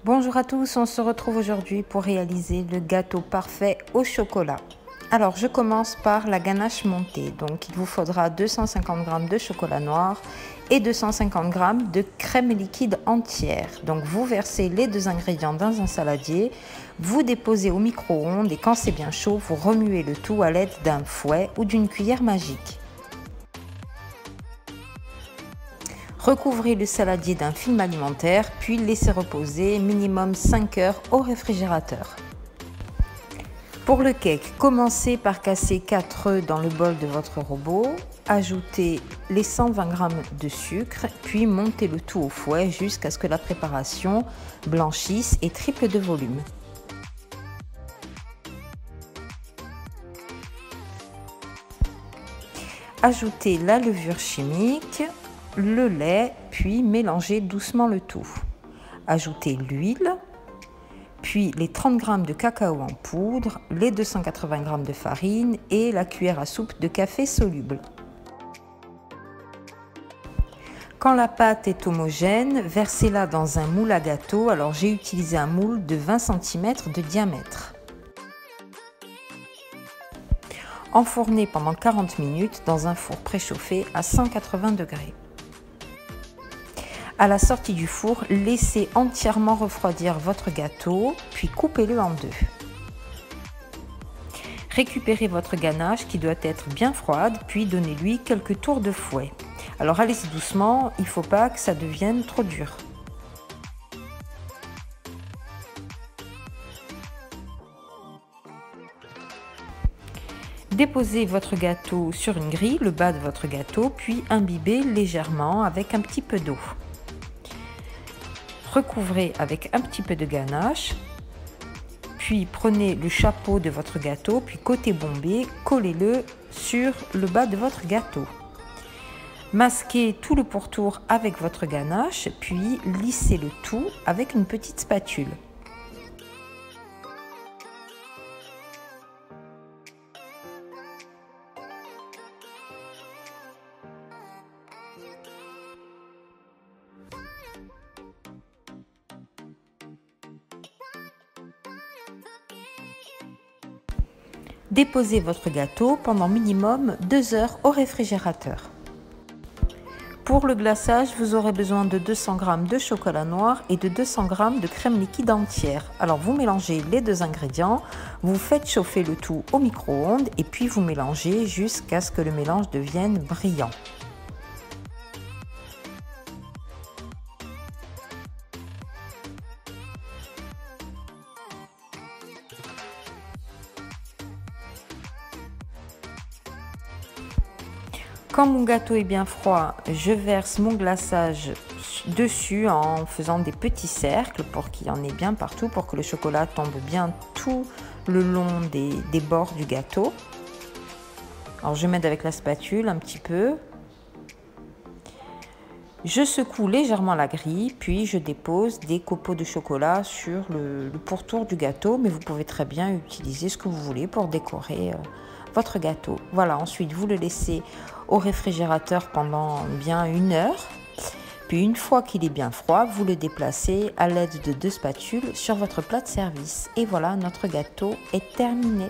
Bonjour à tous, on se retrouve aujourd'hui pour réaliser le gâteau parfait au chocolat. Alors je commence par la ganache montée, donc il vous faudra 250 g de chocolat noir et 250 g de crème liquide entière. Donc vous versez les deux ingrédients dans un saladier, vous déposez au micro-ondes et quand c'est bien chaud, vous remuez le tout à l'aide d'un fouet ou d'une cuillère magique. Recouvrez le saladier d'un film alimentaire, puis laissez reposer minimum 5 heures au réfrigérateur. Pour le cake, commencez par casser 4 œufs dans le bol de votre robot, ajoutez les 120 g de sucre, puis montez le tout au fouet jusqu'à ce que la préparation blanchisse et triple de volume. Ajoutez la levure chimique, le lait, puis mélangez doucement le tout. Ajoutez l'huile, puis les 30 g de cacao en poudre, les 280 g de farine et la cuillère à soupe de café soluble. Quand la pâte est homogène, versez-la dans un moule à gâteau. Alors j'ai utilisé un moule de 20 cm de diamètre. Enfournez pendant 40 minutes dans un four préchauffé à 180 degrés. À la sortie du four, laissez entièrement refroidir votre gâteau, puis coupez-le en deux. Récupérez votre ganache qui doit être bien froide, puis donnez-lui quelques tours de fouet. Alors allez-y doucement, il ne faut pas que ça devienne trop dur. Déposez votre gâteau sur une grille, le bas de votre gâteau, puis imbibez légèrement avec un petit peu d'eau. Recouvrez avec un petit peu de ganache, puis prenez le chapeau de votre gâteau, puis côté bombé, collez-le sur le bas de votre gâteau. Masquez tout le pourtour avec votre ganache, puis lissez le tout avec une petite spatule. Déposez votre gâteau pendant minimum 2 heures au réfrigérateur. Pour le glaçage, vous aurez besoin de 200 g de chocolat noir et de 200 g de crème liquide entière. Alors vous mélangez les deux ingrédients, vous faites chauffer le tout au micro-ondes et puis vous mélangez jusqu'à ce que le mélange devienne brillant. Quand mon gâteau est bien froid, je verse mon glaçage dessus en faisant des petits cercles pour qu'il y en ait bien partout, pour que le chocolat tombe bien tout le long des bords du gâteau. Alors je m'aide avec la spatule un petit peu. Je secoue légèrement la grille, puis je dépose des copeaux de chocolat sur le pourtour du gâteau, mais vous pouvez très bien utiliser ce que vous voulez pour décorer votre gâteau. Voilà, ensuite vous le laissez au réfrigérateur pendant bien 1 heure. Puis une fois qu'il est bien froid, vous le déplacez à l'aide de 2 spatules sur votre plat de service. Et voilà, notre gâteau est terminé.